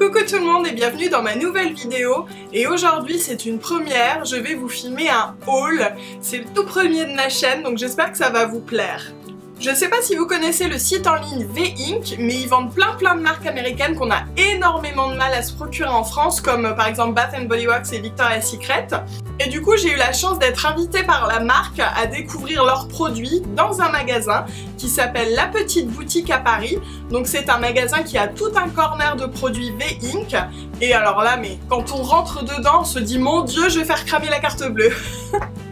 Coucou tout le monde et bienvenue dans ma nouvelle vidéo. Et aujourd'hui c'est une première, je vais vous filmer un haul. C'est le tout premier de ma chaîne donc j'espère que ça va vous plaire. Je sais pas si vous connaissez le site en ligne V-Ink, mais ils vendent plein de marques américaines qu'on a énormément de mal à se procurer en France, comme par exemple Bath & Body Works et Victoria's Secret. Et du coup j'ai eu la chance d'être invitée par la marque à découvrir leurs produits dans un magasin qui s'appelle La Petite Boutique à Paris. Donc c'est un magasin qui a tout un corner de produits V-Ink. Et alors là, mais quand on rentre dedans, on se dit mon Dieu, je vais faire cramer la carte bleue.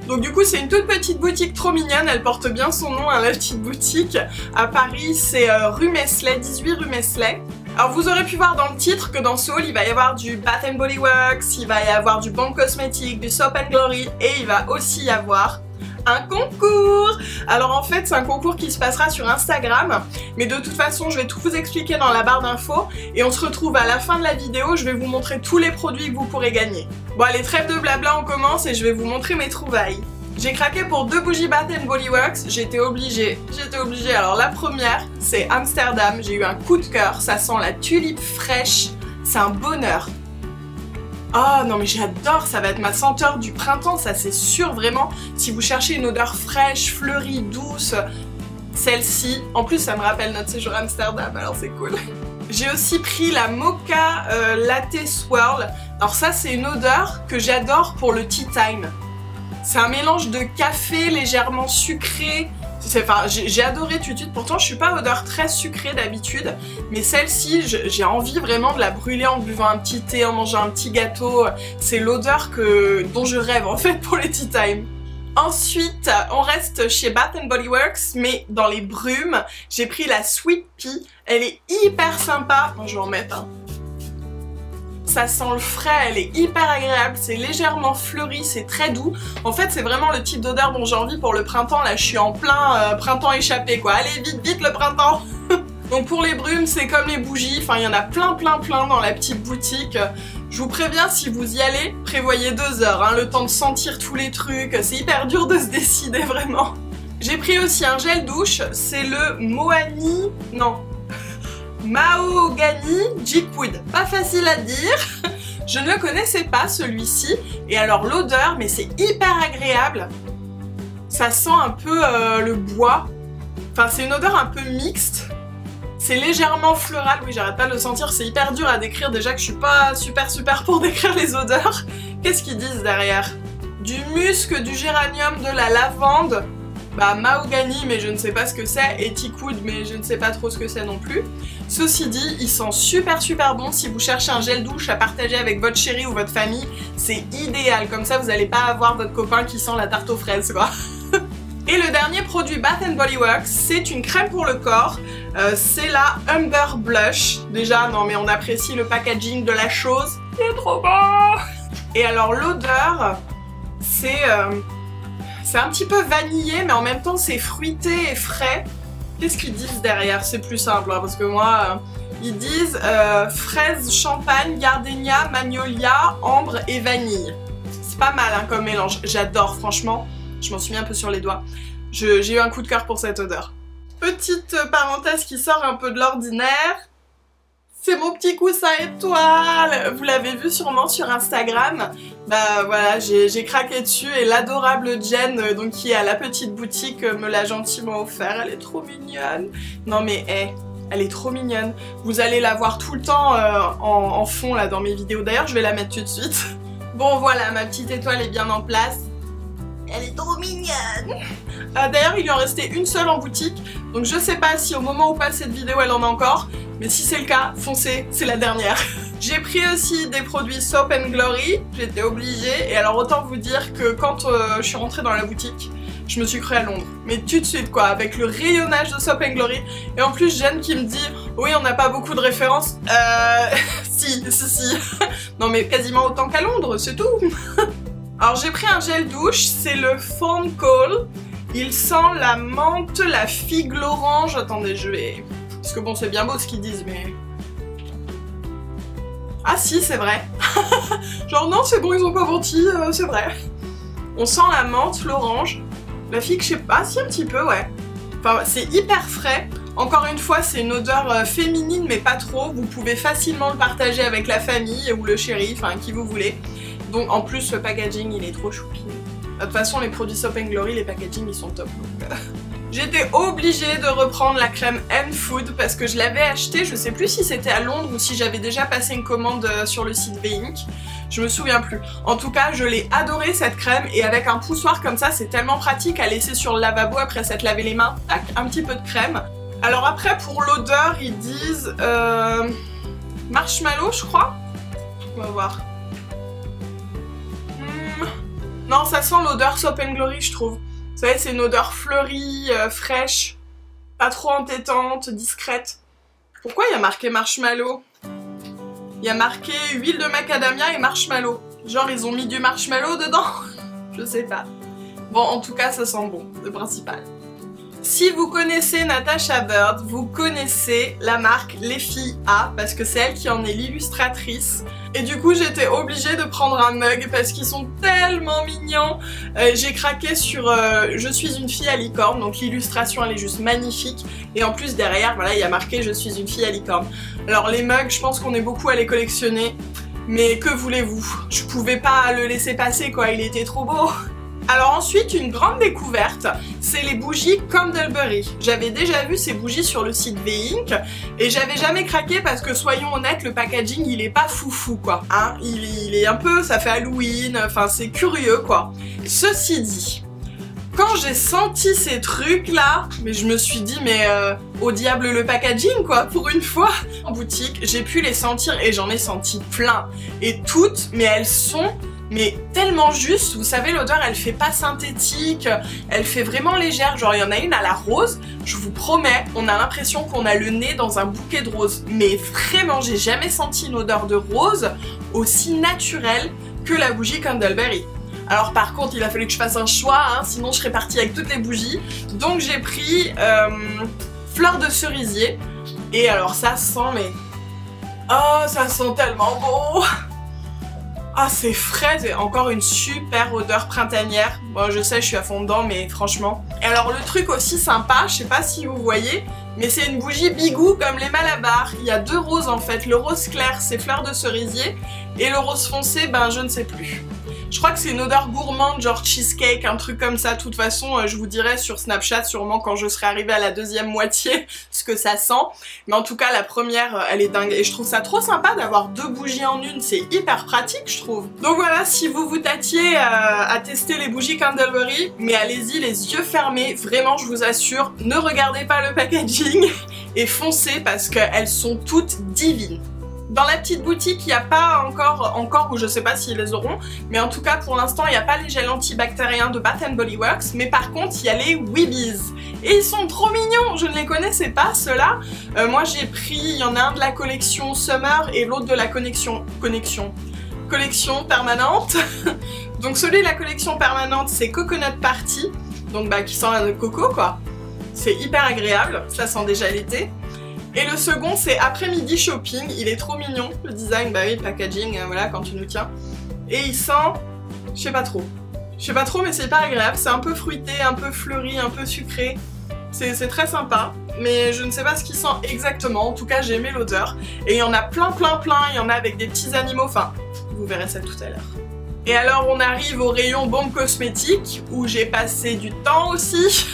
Donc du coup c'est une toute petite boutique trop mignonne, elle porte bien son nom, hein, la petite boutique. À Paris c'est rue Meslay, 18 rue Meslay. Alors vous aurez pu voir dans le titre que dans ce haul il va y avoir du Bath & Body Works, il va y avoir du Bon Cosmétique, du Soap & Glory et il va aussi y avoir un concours. Alors en fait c'est un concours qui se passera sur Instagram, mais de toute façon je vais tout vous expliquer dans la barre d'infos et on se retrouve à la fin de la vidéo, je vais vous montrer tous les produits que vous pourrez gagner. Bon allez, trêve de blabla, on commence et je vais vous montrer mes trouvailles. J'ai craqué pour 2 bougies Bath & Body Works, j'étais obligée. Alors la première c'est Amsterdam, j'ai eu un coup de cœur, ça sent la tulipe fraîche, c'est un bonheur. Oh non mais j'adore, ça va être ma senteur du printemps, ça c'est sûr vraiment. Si vous cherchez une odeur fraîche, fleurie, douce, celle-ci. En plus ça me rappelle notre séjour à Amsterdam, alors c'est cool. J'ai aussi pris la Mocha Latte Swirl. Alors ça c'est une odeur que j'adore pour le tea time. C'est un mélange de café légèrement sucré. Enfin, j'ai adoré tout de suite, pourtant je suis pas odeur très sucrée d'habitude, mais celle-ci j'ai envie vraiment de la brûler en buvant un petit thé, en mangeant un petit gâteau. C'est l'odeur dont je rêve en fait pour les tea time. Ensuite, on reste chez Bath & Body Works, mais dans les brumes, j'ai pris la Sweet Pea. Elle est hyper sympa. Bon, je vais en mettre un. Ça sent le frais, elle est hyper agréable, c'est légèrement fleuri, c'est très doux. En fait, c'est vraiment le type d'odeur dont j'ai envie pour le printemps. Là, je suis en plein printemps échappé, quoi. Allez, vite, le printemps. Donc pour les brumes, c'est comme les bougies. Enfin, il y en a plein dans la petite boutique. Je vous préviens, si vous y allez, prévoyez 2 heures, hein, le temps de sentir tous les trucs. C'est hyper dur de se décider, vraiment. J'ai pris aussi un gel douche, c'est le Mahogany Liquid, pas facile à dire. Je ne le connaissais pas celui-ci. Et alors l'odeur, mais c'est hyper agréable. Ça sent un peu le bois. Enfin c'est une odeur un peu mixte. C'est légèrement floral, oui j'arrête pas de le sentir. C'est hyper dur à décrire, déjà que je suis pas super pour décrire les odeurs. Qu'est-ce qu'ils disent derrière? Du musc, du géranium, de la lavande. Bah mahogany mais je ne sais pas ce que c'est, et teakwood mais je ne sais pas trop ce que c'est non plus. Ceci dit, il sent super bon. Si vous cherchez un gel douche à partager avec votre chéri ou votre famille, c'est idéal, comme ça vous n'allez pas avoir votre copain qui sent la tarte aux fraises quoi. Et le dernier produit Bath & Body Works, c'est une crème pour le corps, c'est la Umber Blush. Déjà non mais on apprécie le packaging de la chose, c'est trop bon. Et alors l'odeur, c'est un petit peu vanillé, mais en même temps c'est fruité et frais. Qu'est-ce qu'ils disent derrière? C'est plus simple, hein, parce que moi, ils disent fraise, champagne, gardénia, magnolia, ambre et vanille. C'est pas mal hein, comme mélange, j'adore franchement. Je m'en suis mis un peu sur les doigts. J'ai eu un coup de cœur pour cette odeur. Petite parenthèse qui sort un peu de l'ordinaire. C'est mon petit coussin étoile. Vous l'avez vu sûrement sur Instagram. Bah voilà, j'ai craqué dessus et l'adorable Jen, donc qui est à la petite boutique, me l'a gentiment offert. Elle est trop mignonne. Non mais elle est trop mignonne. Vous allez la voir tout le temps en fond là dans mes vidéos. D'ailleurs, je vais la mettre tout de suite. Bon voilà, ma petite étoile est bien en place. Elle est trop mignonne. D'ailleurs, il lui en restait une seule en boutique, donc je sais pas si au moment où passe cette vidéo elle en a encore, mais si c'est le cas, foncez, c'est la dernière. J'ai pris aussi des produits Soap & Glory, j'étais obligée, et alors autant vous dire que quand je suis rentrée dans la boutique, je me suis cru à Londres. Mais tout de suite quoi, avec le rayonnage de Soap & Glory, et en plus Jen qui me dit « Oui, on n'a pas beaucoup de références. » Si. Non mais quasiment autant qu'à Londres, c'est tout. Alors j'ai pris un gel douche, c'est le Phone Call. Il sent la menthe, la figue, l'orange. Attendez, je vais... Parce que bon, c'est bien beau ce qu'ils disent, mais... Ah si, c'est vrai. Genre non, c'est bon, ils ont pas menti, c'est vrai. On sent la menthe, l'orange. La figue, je sais pas, si un petit peu, ouais. Enfin, c'est hyper frais. Encore une fois, c'est une odeur féminine mais pas trop. Vous pouvez facilement le partager avec la famille ou le chéri, enfin qui vous voulez. Donc en plus le packaging il est trop choupi. De toute façon les produits Soap & Glory, les packaging ils sont top. J'étais obligée de reprendre la crème N-Food parce que je l'avais achetée, je sais plus si c'était à Londres ou si j'avais déjà passé une commande sur le site V-Ink. Je me souviens plus. En tout cas, je l'ai adorée cette crème et avec un poussoir comme ça, c'est tellement pratique à laisser sur le lavabo après s'être lavé les mains. Tac, un petit peu de crème. Alors après, pour l'odeur, ils disent marshmallow, je crois. On va voir. Non, ça sent l'odeur Soap & Glory, je trouve. Vous savez, c'est une odeur fleurie, fraîche, pas trop entêtante, discrète. Pourquoi il y a marqué marshmallow? Il y a marqué huile de macadamia et marshmallow. Genre, ils ont mis du marshmallow dedans? Je sais pas. Bon, en tout cas, ça sent bon, le principal. Si vous connaissez Natasha Bird, vous connaissez la marque Les Filles A, parce que c'est elle qui en est l'illustratrice. Et du coup, j'étais obligée de prendre un mug parce qu'ils sont tellement mignons. J'ai craqué sur Je suis une fille à licorne, donc l'illustration elle est juste magnifique. Et en plus derrière, voilà, il y a marqué Je suis une fille à licorne. Alors les mugs, je pense qu'on est beaucoup à les collectionner. Mais que voulez-vous? Je pouvais pas le laisser passer quoi, il était trop beau. Alors ensuite, une grande découverte, c'est les bougies Candleberry. J'avais déjà vu ces bougies sur le site V-Ink et j'avais jamais craqué parce que soyons honnêtes, le packaging il est pas foufou quoi. Hein, il est un peu, ça fait Halloween, enfin c'est curieux quoi. Ceci dit, quand j'ai senti ces trucs là, mais je me suis dit mais au diable le packaging quoi, pour une fois. En boutique, j'ai pu les sentir et j'en ai senti plein. Et toutes, mais elles sont... mais tellement juste, vous savez l'odeur elle fait pas synthétique, elle fait vraiment légère, genre il y en a une à la rose, je vous promets, on a l'impression qu'on a le nez dans un bouquet de roses, mais vraiment j'ai jamais senti une odeur de rose aussi naturelle que la bougie Candleberry. Alors par contre il a fallu que je fasse un choix, hein, sinon je serais partie avec toutes les bougies, donc j'ai pris fleur de cerisier, et alors ça sent mais... oh ça sent tellement beau. Ah c'est frais et encore une super odeur printanière. Bon je sais je suis à fond dedans mais franchement. Et alors le truc aussi sympa, je sais pas si vous voyez, mais c'est une bougie bigou comme les Malabar. Il y a deux roses en fait, le rose clair c'est fleur de cerisier et le rose foncé ben je ne sais plus. Je crois que c'est une odeur gourmande, genre cheesecake, un truc comme ça. De toute façon, je vous dirai sur Snapchat, sûrement quand je serai arrivée à la deuxième moitié, ce que ça sent. Mais en tout cas, la première, elle est dingue. Et je trouve ça trop sympa d'avoir deux bougies en une. C'est hyper pratique, je trouve. Donc voilà, si vous vous tâtiez à tester les bougies Candleberry, mais allez-y les yeux fermés. Vraiment, je vous assure, ne regardez pas le packaging et foncez parce qu'elles sont toutes divines. Dans la petite boutique, il n'y a pas encore, ou je sais pas s'ils les auront, mais en tout cas pour l'instant il n'y a pas les gels antibactériens de Bath & Body Works, mais par contre il y a les Weebies. Et ils sont trop mignons, je ne les connaissais pas ceux-là. Moi j'ai pris, il y en a un de la collection Summer et l'autre de la collection permanente. Donc celui de la collection permanente c'est Coconut Party, donc bah qui sent la noix de coco quoi. C'est hyper agréable, ça sent déjà l'été. Et le second c'est après-midi shopping, il est trop mignon, le design, bah oui, le packaging, voilà, quand tu nous tiens. Et il sent, je sais pas trop mais c'est hyper agréable, c'est un peu fruité, un peu fleuri, un peu sucré. C'est très sympa, mais je ne sais pas ce qu'il sent exactement, en tout cas j'ai aimé l'odeur. Et il y en a plein, il y en a avec des petits animaux, enfin, vous verrez ça tout à l'heure. Et alors on arrive au rayon bombes cosmétiques, où j'ai passé du temps aussi.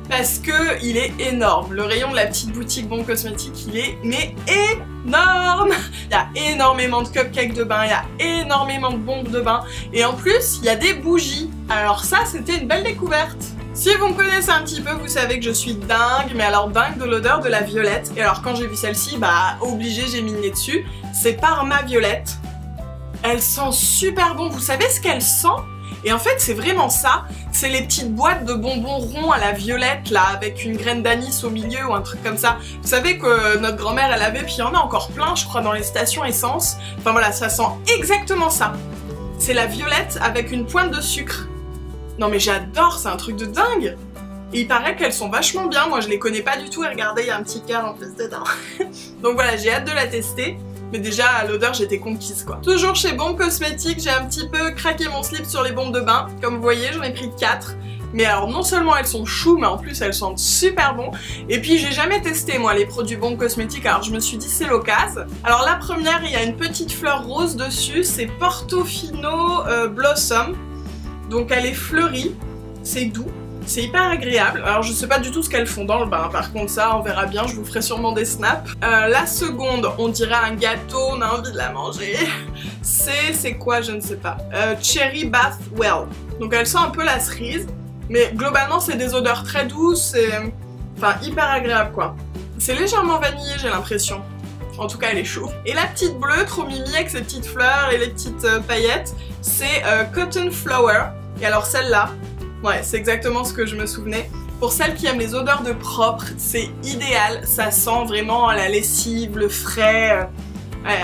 Parce que il est énorme. Le rayon de la petite boutique Bombes Cosmétiques, il est mais énorme. Il y a énormément de cupcakes de bain, il y a énormément de bombes de bain. Et en plus, il y a des bougies. Alors ça, c'était une belle découverte. Si vous me connaissez un petit peu, vous savez que je suis dingue, mais alors dingue de l'odeur de la violette. Et alors quand j'ai vu celle-ci, bah obligé, j'ai mis le nez dessus. C'est Parma Violette. Elle sent super bon. Vous savez ce qu'elle sent ? Et en fait c'est vraiment ça, c'est les petites boîtes de bonbons ronds à la violette là, avec une graine d'anis au milieu ou un truc comme ça. Vous savez que notre grand-mère elle avait, puis il y en a encore plein je crois dans les stations essence. Enfin voilà, ça sent exactement ça. C'est la violette avec une pointe de sucre. Non mais j'adore, c'est un truc de dingue. Et il paraît qu'elles sont vachement bien, moi je les connais pas du tout et regardez il y a un petit cœur en plus dedans. Donc voilà, j'ai hâte de la tester. Mais déjà à l'odeur j'étais conquise quoi. Toujours chez Bombes Cosmétiques, j'ai un petit peu craqué mon slip sur les bombes de bain. Comme vous voyez j'en ai pris 4. Mais alors non seulement elles sont chou, mais en plus elles sentent super bon. Et puis j'ai jamais testé moi les produits Bon Cosmétiques, alors je me suis dit c'est l'occasion. Alors la première, il y a une petite fleur rose dessus, c'est Portofino Blossom. Donc elle est fleurie, c'est doux, c'est hyper agréable. Alors je sais pas du tout ce qu'elles font dans le bain, par contre ça on verra bien, je vous ferai sûrement des snaps. La seconde, on dirait un gâteau, on a envie de la manger. C'est quoi, je ne sais pas. Cherry Bath Well. Donc elle sent un peu la cerise. Mais globalement c'est des odeurs très douces et enfin hyper agréable quoi. C'est légèrement vanillé j'ai l'impression. En tout cas elle est chaude. Et la petite bleue trop mimi avec ses petites fleurs et les petites paillettes, c'est Cotton Flower. Et alors celle-là, ouais c'est exactement ce que je me souvenais. Pour celles qui aiment les odeurs de propre, c'est idéal. Ça sent vraiment la lessive, le frais.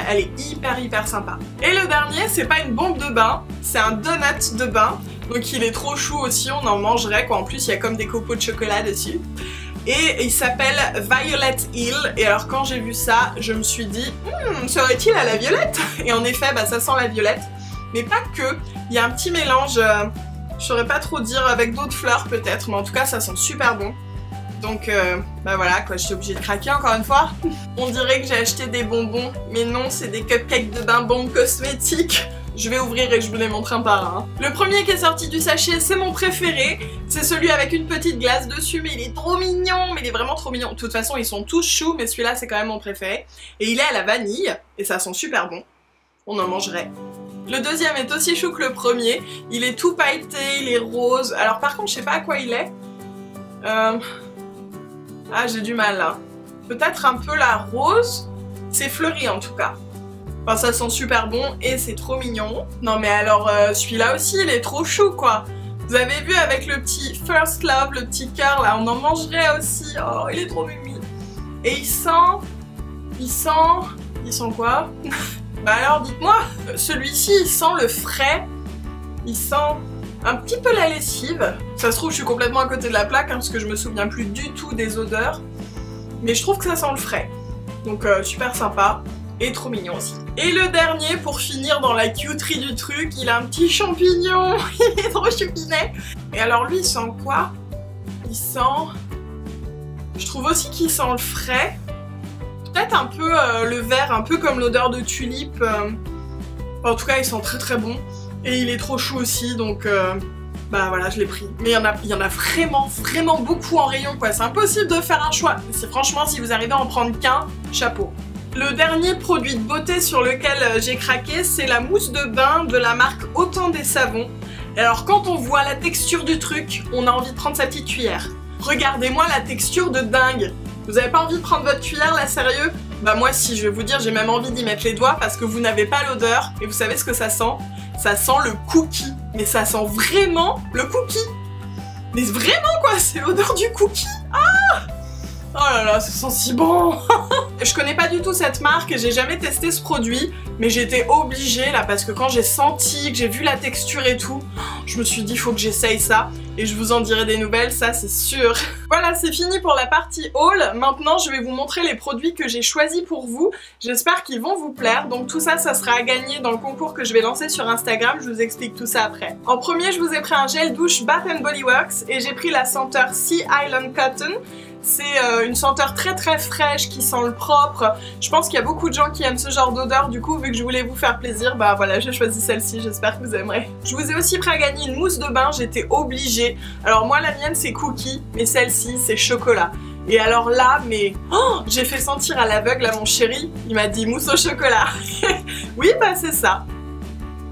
Elle est hyper sympa. Et le dernier, c'est pas une bombe de bain, c'est un donut de bain. Donc il est trop chou aussi, on en mangerait quoi. En plus il y a comme des copeaux de chocolat dessus. Et il s'appelle Violet Hill. Et alors quand j'ai vu ça, je me suis dit serait-il à la violette? Et en effet, bah, ça sent la violette. Mais pas que, il y a un petit mélange, je saurais pas trop dire, avec d'autres fleurs peut-être. Mais en tout cas ça sent super bon. Donc bah voilà quoi, j'étais obligée de craquer encore une fois. On dirait que j'ai acheté des bonbons, mais non, c'est des cupcakes de bain Bon Cosmétiques. Je vais ouvrir et je vous les montre un par un. Le premier qui est sorti du sachet, c'est mon préféré. C'est celui avec une petite glace dessus, mais il est trop mignon, mais il est vraiment trop mignon. De toute façon, ils sont tous choux, mais celui-là, c'est quand même mon préféré. Et il est à la vanille, et ça sent super bon. On en mangerait. Le deuxième est aussi chou que le premier. Il est tout pailleté, il est rose. Alors par contre, je sais pas à quoi il est. Ah, j'ai du mal là. Peut-être un peu la rose. C'est fleuri en tout cas. Enfin, ça sent super bon et c'est trop mignon. Non mais alors, celui-là aussi, il est trop chou quoi. Vous avez vu avec le petit First Love, le petit cœur là, on en mangerait aussi. Oh, il est trop mimi. Et il sent quoi? Bah alors, dites-moi. Celui-ci, il sent le frais. Il sent un petit peu la lessive. Ça se trouve, je suis complètement à côté de la plaque, hein, parce que je me souviens plus du tout des odeurs. Mais je trouve que ça sent le frais. Donc super sympa. Et trop mignon aussi. Et le dernier, pour finir dans la cuterie du truc, il a un petit champignon. Il est trop choupinet. Et alors lui, il sent quoi? Il sent... Je trouve aussi qu'il sent le frais. Peut-être un peu le vert, un peu comme l'odeur de tulipe. En tout cas, il sent très bon. Et il est trop chou aussi, donc... Bah voilà, je l'ai pris. Mais il y en a vraiment beaucoup en rayon quoi. C'est impossible de faire un choix. Franchement, si vous arrivez à en prendre qu'un, chapeau. Le dernier produit de beauté sur lequel j'ai craqué, c'est la mousse de bain de la marque Autant des Savons. Et alors quand on voit la texture du truc, on a envie de prendre sa petite cuillère. Regardez-moi la texture de dingue. Vous avez pas envie de prendre votre cuillère là, sérieux? Bah moi si, je vais vous dire, j'ai même envie d'y mettre les doigts parce que vous n'avez pas l'odeur. Et vous savez ce que ça sent? Ça sent le cookie. Mais ça sent vraiment le cookie. Mais vraiment quoi, c'est l'odeur du cookie. Ah! Oh là là, ça sent si bon. Je connais pas du tout cette marque et j'ai jamais testé ce produit, mais j'étais obligée là parce que quand j'ai senti, que j'ai vu la texture et tout, je me suis dit faut que j'essaye ça et je vous en dirai des nouvelles, ça c'est sûr. Voilà, c'est fini pour la partie haul. Maintenant je vais vous montrer les produits que j'ai choisis pour vous. J'espère qu'ils vont vous plaire. Donc tout ça, ça sera à gagner dans le concours que je vais lancer sur Instagram. Je vous explique tout ça après. En premier, je vous ai pris un gel douche Bath & Body Works et j'ai pris la senteur Sea Island Cotton. C'est une senteur très fraîche qui sent le propre. Je pense qu'il y a beaucoup de gens qui aiment ce genre d'odeur, du coup vu que je voulais vous faire plaisir, bah voilà, j'ai choisi celle-ci, j'espère que vous aimerez. Je vous ai aussi pris à gagner une mousse de bain, j'étais obligée. Alors moi la mienne c'est cookie, mais celle-ci c'est chocolat. Et alors là, mais oh, j'ai fait sentir à l'aveugle à mon chéri, il m'a dit mousse au chocolat. Oui bah c'est ça.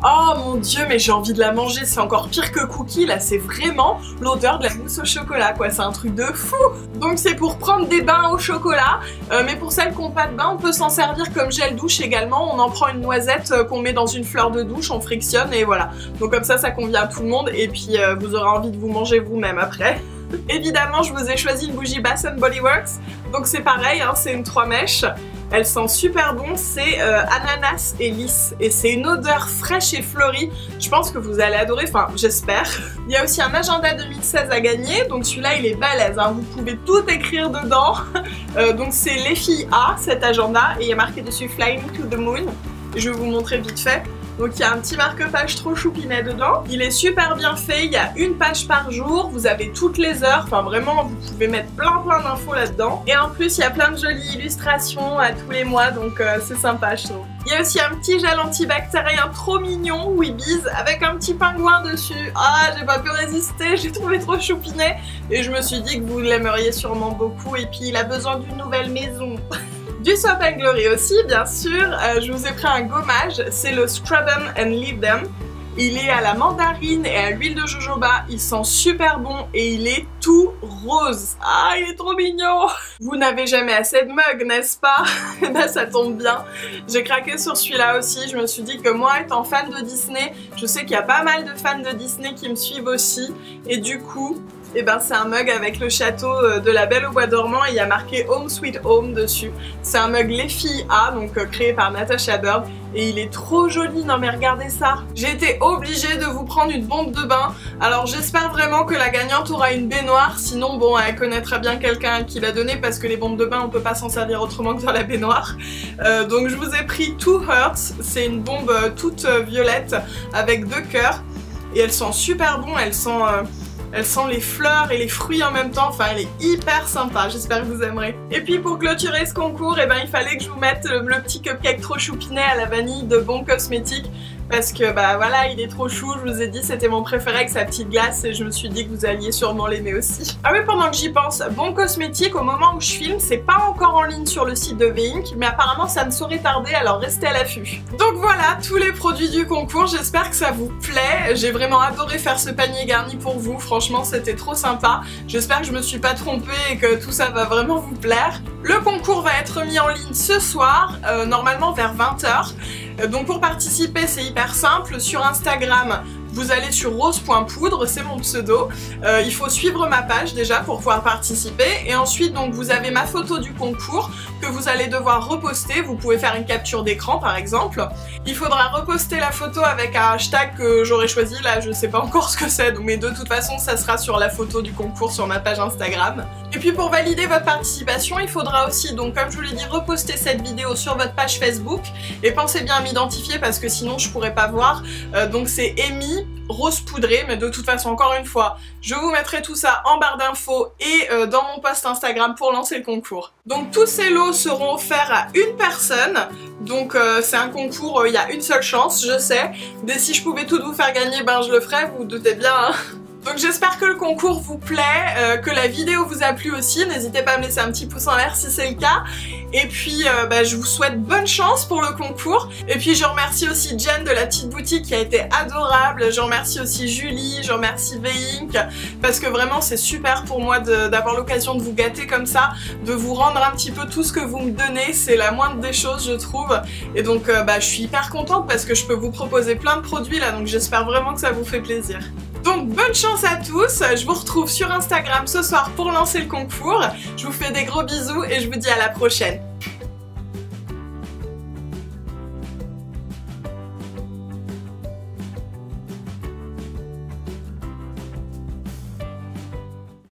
Oh mon dieu, mais j'ai envie de la manger, c'est encore pire que cookie, là c'est vraiment l'odeur de la mousse au chocolat quoi, c'est un truc de fou. Donc c'est pour prendre des bains au chocolat, mais pour celles qui n'ont pas de bain, on peut s'en servir comme gel douche également, on en prend une noisette qu'on met dans une fleur de douche, on frictionne et voilà. Donc comme ça convient à tout le monde et puis vous aurez envie de vous manger vous-même après. Évidemment, je vous ai choisi une bougie Bath & Body Works, donc c'est pareil, hein, c'est une 3 mèches. Elle sent super bon, c'est ananas et lys et c'est une odeur fraîche et fleurie. Je pense que vous allez adorer, enfin j'espère. Il y a aussi un agenda 2016 à gagner, donc celui-là il est balèze, hein. Vous pouvez tout écrire dedans. Donc c'est les filles A, cet agenda, et il y a marqué dessus Fly Me to the Moon. Je vais vous montrer vite fait. Donc il y a un petit marque-page trop choupinet dedans. Il est super bien fait, il y a une page par jour, vous avez toutes les heures, enfin vraiment vous pouvez mettre plein d'infos là-dedans. Et en plus il y a plein de jolies illustrations à tous les mois, donc c'est sympa je trouve. Il y a aussi un petit gel antibactérien trop mignon, Weebies, avec un petit pingouin dessus. Ah, j'ai pas pu résister, j'ai trouvé trop choupinet. Et je me suis dit que vous l'aimeriez sûrement beaucoup, et puis il a besoin d'une nouvelle maison. Du Soap & Glory aussi, bien sûr. Je vous ai pris un gommage, c'est le Scrub 'em and Leave Them. Il est à la mandarine et à l'huile de jojoba, il sent super bon et il est tout rose. Ah, il est trop mignon! Vous n'avez jamais assez de mugs, n'est-ce pas? Bah ça tombe bien. J'ai craqué sur celui-là aussi, je me suis dit que moi étant fan de Disney, je sais qu'il y a pas mal de fans de Disney qui me suivent aussi. Et du coup, eh ben, c'est un mug avec le château de la Belle au Bois dormant et il y a marqué Home Sweet Home dessus. C'est un mug Les Filles A, donc créé par Natasha Bird. Et il est trop joli, non mais regardez ça. J'ai été obligée de vous prendre une bombe de bain. Alors j'espère vraiment que la gagnante aura une baignoire. Sinon bon, elle connaîtra bien quelqu'un qui l'a donné parce que les bombes de bain on peut pas s'en servir autrement que dans la baignoire. Donc je vous ai pris Two Hearts. C'est une bombe toute violette avec 2 cœurs. Et elle sent super bon, elle sent les fleurs et les fruits en même temps, enfin elle est hyper sympa, j'espère que vous aimerez. Et puis pour clôturer ce concours, eh ben, il fallait que je vous mette le petit cupcake trop choupinet à la vanille de Bon Cosmétique. Parce que bah voilà, il est trop chou, je vous ai dit c'était mon préféré avec sa petite glace et je me suis dit que vous alliez sûrement l'aimer aussi. Ah oui, pendant que j'y pense, Bon Cosmétique, au moment où je filme, c'est pas encore en ligne sur le site de V-Ink, mais apparemment ça ne saurait tarder, alors restez à l'affût. Donc voilà, tous les produits du concours, j'espère que ça vous plaît. J'ai vraiment adoré faire ce panier garni pour vous, franchement c'était trop sympa. J'espère que je me suis pas trompée et que tout ça va vraiment vous plaire. Le concours va être mis en ligne ce soir, normalement vers 20 h. Donc pour participer c'est hyper simple, sur Instagram vous allez sur rose.poudre, c'est mon pseudo, il faut suivre ma page déjà pour pouvoir participer et ensuite donc vous avez ma photo du concours que vous allez devoir reposter, vous pouvez faire une capture d'écran par exemple. Il faudra reposter la photo avec un hashtag que j'aurais choisi, là je sais pas encore ce que c'est, mais de toute façon ça sera sur la photo du concours sur ma page Instagram. Et puis pour valider votre participation, il faudra aussi donc comme je vous l'ai dit reposter cette vidéo sur votre page Facebook et pensez bien à m'identifier parce que sinon je pourrais pas voir, donc c'est Amy Rose Poudrée, mais de toute façon encore une fois je vous mettrai tout ça en barre d'infos et dans mon post Instagram pour lancer le concours. Donc tous ces lots seront offerts à une personne, donc c'est un concours, il y a une seule chance, je sais, mais si je pouvais toutes vous faire gagner, ben je le ferais, vous vous doutez bien hein. Donc j'espère que le concours vous plaît, que la vidéo vous a plu aussi, n'hésitez pas à me laisser un petit pouce en l'air si c'est le cas. Et puis bah, je vous souhaite bonne chance pour le concours. Et puis je remercie aussi Jen de la petite boutique qui a été adorable, je remercie aussi Julie, je remercie V-Ink, parce que vraiment c'est super pour moi d'avoir l'occasion de vous gâter comme ça, de vous rendre un petit peu tout ce que vous me donnez, c'est la moindre des choses je trouve. Et donc bah, je suis hyper contente parce que je peux vous proposer plein de produits là, donc j'espère vraiment que ça vous fait plaisir. Donc bonne chance à tous, je vous retrouve sur Instagram ce soir pour lancer le concours. Je vous fais des gros bisous et je vous dis à la prochaine.